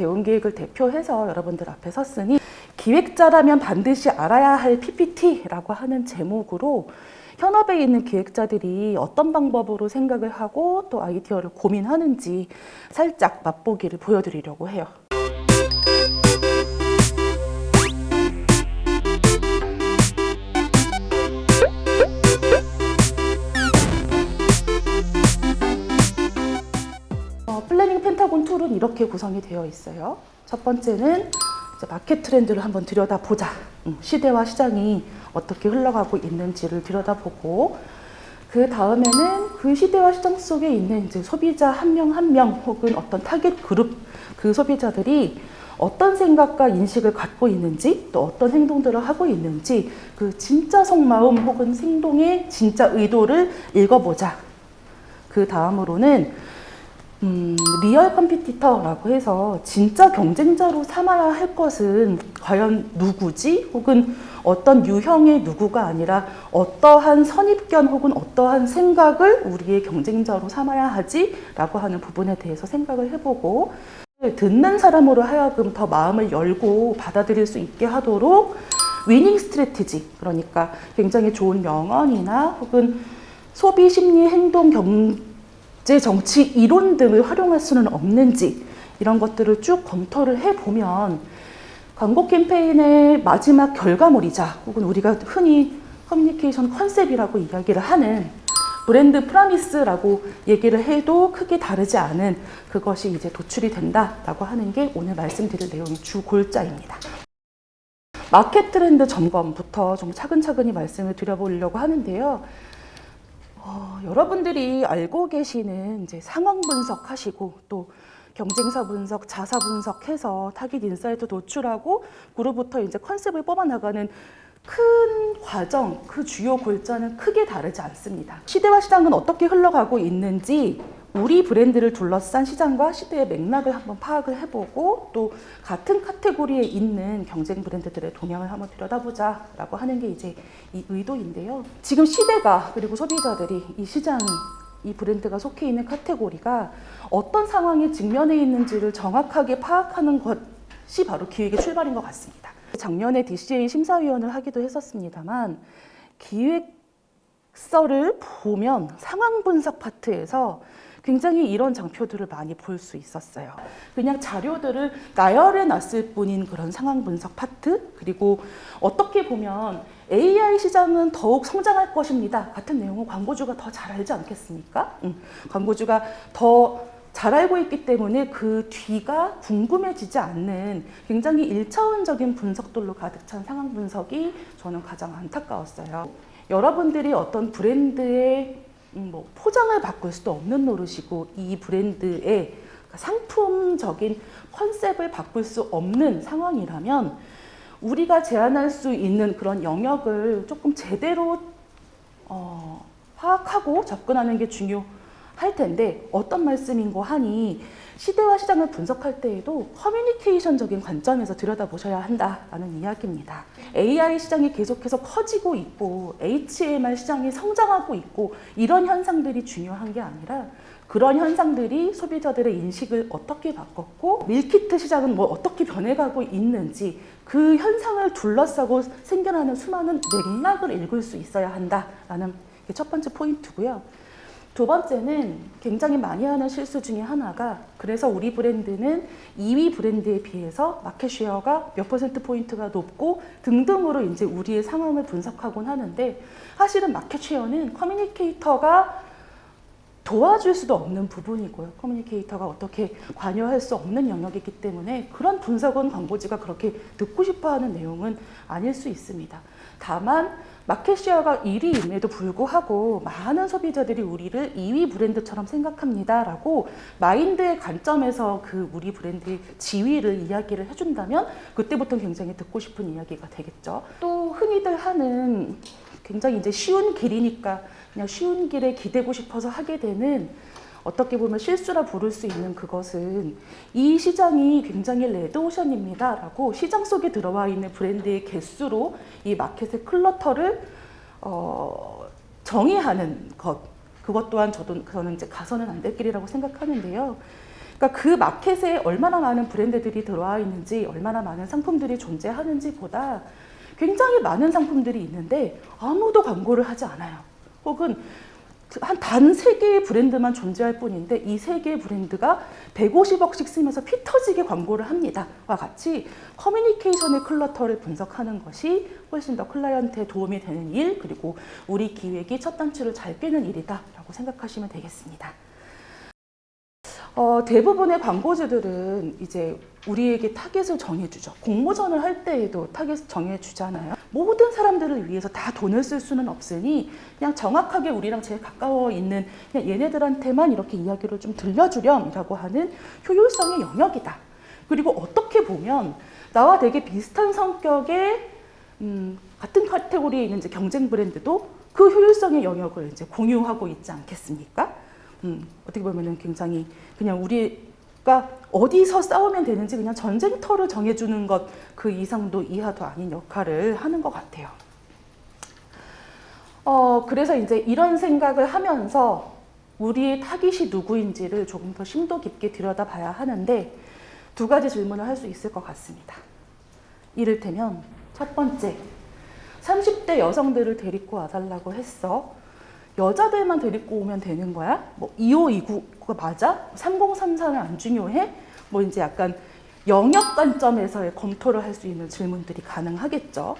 대응 계획을 대표해서 여러분들 앞에 섰으니 기획자라면 반드시 알아야 할 PPT라고 하는 제목으로 현업에 있는 기획자들이 어떤 방법으로 생각을 하고 또 아이디어를 고민하는지 살짝 맛보기를 보여드리려고 해요. 플래닝 펜타곤 툴은 이렇게 구성이 되어 있어요. 첫 번째는 마켓 트렌드를 한번 들여다보자. 시대와 시장이 어떻게 흘러가고 있는지를 들여다보고, 그 다음에는 그 시대와 시장 속에 있는 이제 소비자 한 명 한 명 혹은 어떤 타겟 그룹, 그 소비자들이 어떤 생각과 인식을 갖고 있는지, 또 어떤 행동들을 하고 있는지, 그 진짜 속마음 혹은 행동의 진짜 의도를 읽어보자. 그 다음으로는 리얼 컴피티터라고 해서 진짜 경쟁자로 삼아야 할 것은 과연 누구지? 혹은 어떤 유형의 누구가 아니라 어떠한 선입견 혹은 어떠한 생각을 우리의 경쟁자로 삼아야 하지? 라고 하는 부분에 대해서 생각을 해보고, 듣는 사람으로 하여금 더 마음을 열고 받아들일 수 있게 하도록 위닝 스트래티지, 그러니까 굉장히 좋은 명언이나 혹은 소비 심리 행동 정치 이론 등을 활용할 수는 없는지, 이런 것들을 쭉 검토를 해보면 광고 캠페인의 마지막 결과물이자 혹은 우리가 흔히 커뮤니케이션 컨셉이라고 이야기를 하는 브랜드 프라미스라고 얘기를 해도 크게 다르지 않은 그것이 이제 도출이 된다라고 하는 게 오늘 말씀드릴 내용의 주 골자입니다. 마켓 트렌드 점검부터 좀 차근차근히 말씀을 드려보려고 하는데요. 여러분들이 알고 계시는 이제 상황 분석하시고 또 경쟁사 분석, 자사 분석해서 타깃 인사이트 도출하고 그로부터 이제 컨셉을 뽑아나가는 큰 과정, 그 주요 골자는 크게 다르지 않습니다. 시대와 시장은 어떻게 흘러가고 있는지 우리 브랜드를 둘러싼 시장과 시대의 맥락을 한번 파악을 해보고 또 같은 카테고리에 있는 경쟁 브랜드들의 동향을 한번 들여다보자 라고 하는 게 이제 이 의도인데요. 지금 시대가 그리고 소비자들이 이 시장이 이 브랜드가 속해 있는 카테고리가 어떤 상황에 직면해 있는지를 정확하게 파악하는 것이 바로 기획의 출발인 것 같습니다. 작년에 DCA 심사위원을 하기도 했었습니다만 기획서를 보면 상황 분석 파트에서 굉장히 이런 장표들을 많이 볼 수 있었어요. 그냥 자료들을 나열해 놨을 뿐인 그런 상황 분석 파트, 그리고 어떻게 보면 AI 시장은 더욱 성장할 것입니다 같은 내용을 광고주가 더 잘 알지 않겠습니까? 광고주가 더 잘 알고 있기 때문에 그 뒤가 궁금해지지 않는 굉장히 일차원적인 분석들로 가득 찬 상황 분석이 저는 가장 안타까웠어요. 여러분들이 어떤 브랜드의 포장을 바꿀 수도 없는 노릇이고 이 브랜드의 상품적인 컨셉을 바꿀 수 없는 상황이라면 우리가 제안할 수 있는 그런 영역을 조금 제대로 파악하고 접근하는 게 중요할 텐데, 어떤 말씀인고 하니 시대와 시장을 분석할 때에도 커뮤니케이션적인 관점에서 들여다보셔야 한다라는 이야기입니다. AI 시장이 계속해서 커지고 있고 HMR 시장이 성장하고 있고 이런 현상들이 중요한 게 아니라 그런 현상들이 소비자들의 인식을 어떻게 바꿨고 밀키트 시장은 어떻게 변해가고 있는지 그 현상을 둘러싸고 생겨나는 수많은 맥락을 읽을 수 있어야 한다라는 게 첫 번째 포인트고요. 두 번째는 굉장히 많이 하는 실수 중에 하나가, 그래서 우리 브랜드는 2위 브랜드에 비해서 마켓 쉐어가 몇 퍼센트 포인트가 높고 등등으로 이제 우리의 상황을 분석하곤 하는데, 사실은 마켓 쉐어는 커뮤니케이터가 도와줄 수도 없는 부분이고요. 커뮤니케이터가 어떻게 관여할 수 없는 영역이기 때문에 그런 분석은 광고주가 그렇게 듣고 싶어하는 내용은 아닐 수 있습니다. 다만 마켓쉐어가 1위임에도 불구하고 많은 소비자들이 우리를 2위 브랜드처럼 생각합니다 라고 마인드의 관점에서 그 우리 브랜드의 지위를 이야기를 해준다면 그때부터는 굉장히 듣고 싶은 이야기가 되겠죠. 또 흔히들 하는 굉장히 이제 쉬운 길이니까 그냥 쉬운 길에 기대고 싶어서 하게 되는, 어떻게 보면 실수라 부를 수 있는 그것은 이 시장이 굉장히 레드오션입니다 라고 시장 속에 들어와 있는 브랜드의 개수로 이 마켓의 클러터를 정의하는 것, 그것 또한 저는 이제 가서는 안 될 길이라고 생각하는데요. 그러니까 그 마켓에 얼마나 많은 브랜드들이 들어와 있는지, 얼마나 많은 상품들이 존재하는지 보다 굉장히 많은 상품들이 있는데 아무도 광고를 하지 않아요. 혹은 단 3개의 브랜드만 존재할 뿐인데 이 3개의 브랜드가 150억씩 쓰면서 피 터지게 광고를 합니다. 와 같이 커뮤니케이션의 클러터를 분석하는 것이 훨씬 더 클라이언트에 도움이 되는 일, 그리고 우리 기획이 첫 단추를 잘 꿰는 일이다 라고 생각하시면 되겠습니다. 대부분의 광고주들은 이제 우리에게 타겟을 정해주죠. 공모전을 할 때에도 타겟을 정해주잖아요. 모든 사람들을 위해서 다 돈을 쓸 수는 없으니 그냥 정확하게 우리랑 제일 가까워 있는 그냥 얘네들한테만 이렇게 이야기를 좀 들려주렴이라고 하는 효율성의 영역이다. 그리고 어떻게 보면 나와 되게 비슷한 성격의 같은 카테고리에 있는 이제 경쟁 브랜드도 그 효율성의 영역을 이제 공유하고 있지 않겠습니까? 어떻게 보면은 굉장히 그냥 우리가 어디서 싸우면 되는지 그냥 전쟁터를 정해주는 것 그 이상도 이하도 아닌 역할을 하는 것 같아요. 그래서 이제 이런 생각을 하면서 우리의 타깃이 누구인지를 조금 더 심도 깊게 들여다봐야 하는데 2가지 질문을 할 수 있을 것 같습니다. 이를테면 첫 번째, 30대 여성들을 데리고 와달라고 했어. 여자들만 데리고 오면 되는 거야? 뭐 2529가 맞아? 3034는 안 중요해? 뭐 이제 약간 영역 관점에서의 검토를 할 수 있는 질문들이 가능하겠죠.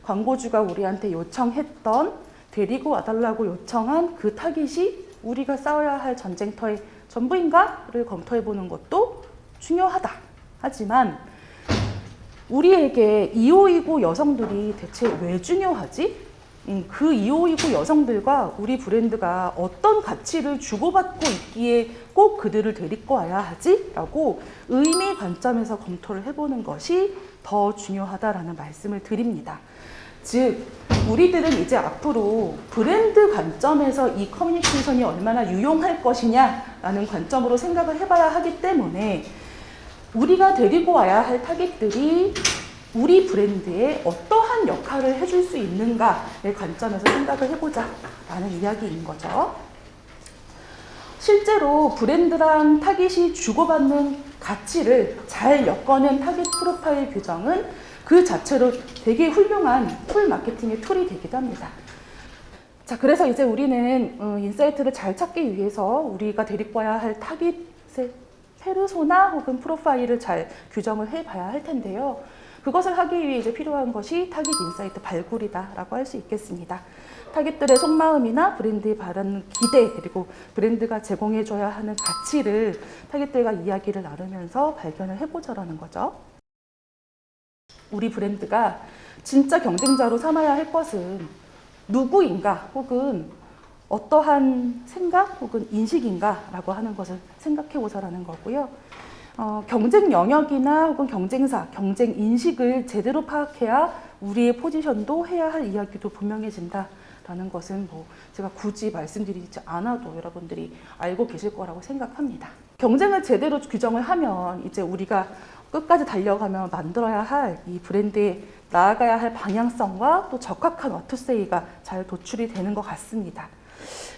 광고주가 우리한테 요청했던, 데리고 와달라고 요청한 그 타깃이 우리가 싸워야 할 전쟁터의 전부인가를 검토해 보는 것도 중요하다. 하지만 우리에게 2529 여성들이 대체 왜 중요하지? 그 2529 여성들과 우리 브랜드가 어떤 가치를 주고받고 있기에 꼭 그들을 데리고 와야 하지? 라고 의미 관점에서 검토를 해보는 것이 더 중요하다라는 말씀을 드립니다. 즉, 우리들은 이제 앞으로 브랜드 관점에서 이 커뮤니케이션이 얼마나 유용할 것이냐라는 관점으로 생각을 해봐야 하기 때문에 우리가 데리고 와야 할 타깃들이 우리 브랜드에 어떠한 역할을 해줄 수 있는가의 관점에서 생각을 해보자 라는 이야기인 거죠. 실제로 브랜드랑 타깃이 주고받는 가치를 잘 엮어낸 타깃 프로파일 규정은 그 자체로 되게 훌륭한 풀 마케팅의 툴이 되기도 합니다. 자, 그래서 이제 우리는 인사이트를 잘 찾기 위해서 우리가 데리고 와야 할 타깃의 페르소나 혹은 프로파일을 잘 규정을 해봐야 할 텐데요. 그것을 하기 위해 이제 필요한 것이 타깃 인사이트 발굴이다라고 할 수 있겠습니다. 타깃들의 속마음이나 브랜드에 바라는 기대, 그리고 브랜드가 제공해줘야 하는 가치를 타깃들과 이야기를 나누면서 발견을 해보자라는 거죠. 우리 브랜드가 진짜 경쟁자로 삼아야 할 것은 누구인가, 혹은 어떠한 생각 혹은 인식인가라고 하는 것을 생각해보자라는 거고요. 경쟁 영역이나 혹은 경쟁사, 경쟁 인식을 제대로 파악해야 우리의 포지션도 해야 할 이야기도 분명해진다라는 것은 뭐 제가 굳이 말씀드리지 않아도 여러분들이 알고 계실 거라고 생각합니다. 경쟁을 제대로 규정을 하면 이제 우리가 끝까지 달려가며 만들어야 할 이 브랜드에 나아가야 할 방향성과 또 적합한 what-to-say가 잘 도출이 되는 것 같습니다.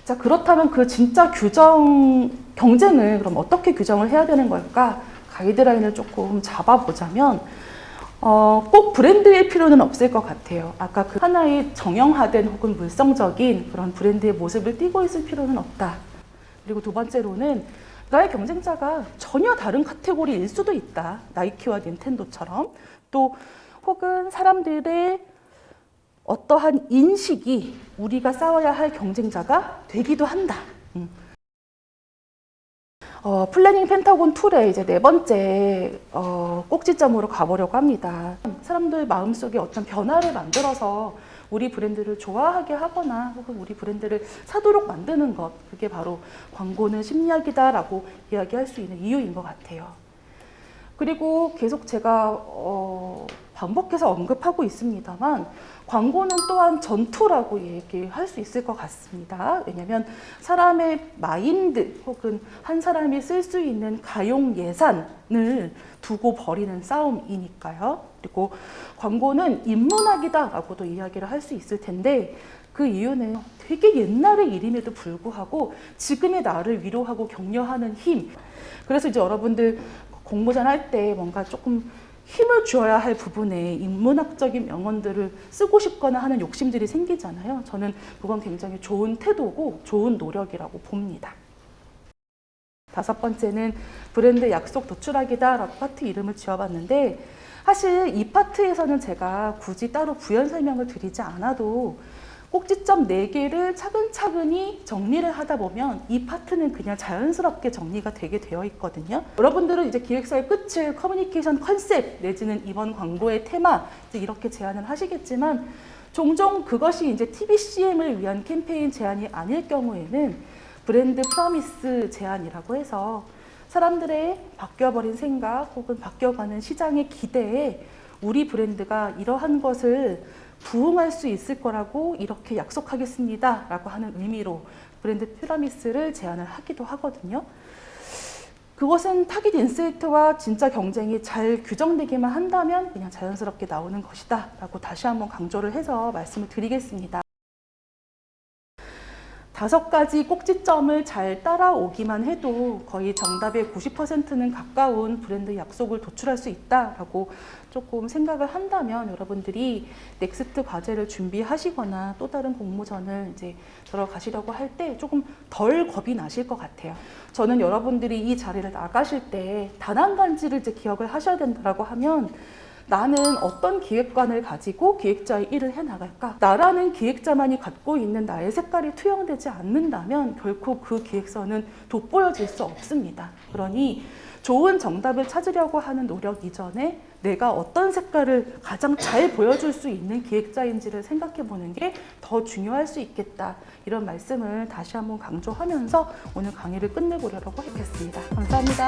자, 그렇다면 그 진짜 경쟁을 그럼 어떻게 규정을 해야 되는 걸까? 가이드라인을 조금 잡아보자면 꼭 브랜드일 필요는 없을 것 같아요. 아까 그 하나의 정형화된 혹은 물성적인 그런 브랜드의 모습을 띠고 있을 필요는 없다. 그리고 2번째로는 나의 경쟁자가 전혀 다른 카테고리일 수도 있다. 나이키와 닌텐도처럼. 또 혹은 사람들의 어떠한 인식이 우리가 싸워야 할 경쟁자가 되기도 한다. 플래닝 펜타곤 툴의 이제 4번째 꼭지점으로 가보려고 합니다. 사람들 마음속에 어떤 변화를 만들어서 우리 브랜드를 좋아하게 하거나 혹은 우리 브랜드를 사도록 만드는 것, 그게 바로 광고는 심리학이다라고 이야기할 수 있는 이유인 것 같아요. 그리고 계속 제가 반복해서 언급하고 있습니다만 광고는 또한 전투라고 얘기할 수 있을 것 같습니다. 왜냐하면 사람의 마인드 혹은 한 사람이 쓸 수 있는 가용 예산을 두고 벌이는 싸움이니까요. 그리고 광고는 인문학이다라고도 이야기를 할 수 있을 텐데 그 이유는 되게 옛날의 일임에도 불구하고 지금의 나를 위로하고 격려하는 힘. 그래서 이제 여러분들 공모전 할 때 뭔가 조금 힘을 주어야 할 부분에 인문학적인 명언들을 쓰고 싶거나 하는 욕심들이 생기잖아요. 저는 그건 굉장히 좋은 태도고 좋은 노력이라고 봅니다. 5번째는 브랜드 약속 도출하기다라고 파트 이름을 지어봤는데, 사실 이 파트에서는 제가 굳이 따로 부연 설명을 드리지 않아도 꼭지점 4개를 차근차근히 정리를 하다 보면 이 파트는 그냥 자연스럽게 정리가 되게 되어 있거든요. 여러분들은 이제 기획서의 끝을 커뮤니케이션 컨셉 내지는 이번 광고의 테마 이제 이렇게 제안을 하시겠지만, 종종 그것이 이제 TVCM을 위한 캠페인 제안이 아닐 경우에는 브랜드 프로미스 제안이라고 해서 사람들의 바뀌어버린 생각 혹은 바뀌어가는 시장의 기대에 우리 브랜드가 이러한 것을 부응할 수 있을 거라고 이렇게 약속하겠습니다 라고 하는 의미로 브랜드 프로미스를 제안을 하기도 하거든요. 그것은 타깃 인사이트와 진짜 경쟁이 잘 규정되기만 한다면 그냥 자연스럽게 나오는 것이다 라고 다시 한번 강조를 해서 말씀을 드리겠습니다. 5가지 꼭지점을 잘 따라오기만 해도 거의 정답의 90%는 가까운 브랜드 약속을 도출할 수 있다라고 조금 생각을 한다면 여러분들이 넥스트 과제를 준비하시거나 또 다른 공모전을 이제 들어가시려고 할 때 조금 덜 겁이 나실 것 같아요. 저는 여러분들이 이 자리를 나가실 때 단 한 가지를 이제 기억을 하셔야 된다고 하면, 나는 어떤 기획관을 가지고 기획자의 일을 해나갈까? 나라는 기획자만이 갖고 있는 나의 색깔이 투영되지 않는다면 결코 그 기획서는 돋보여질 수 없습니다. 그러니 좋은 정답을 찾으려고 하는 노력 이전에 내가 어떤 색깔을 가장 잘 보여줄 수 있는 기획자인지를 생각해 보는 게 더 중요할 수 있겠다. 이런 말씀을 다시 한번 강조하면서 오늘 강의를 끝내보려고 하겠습니다. 감사합니다.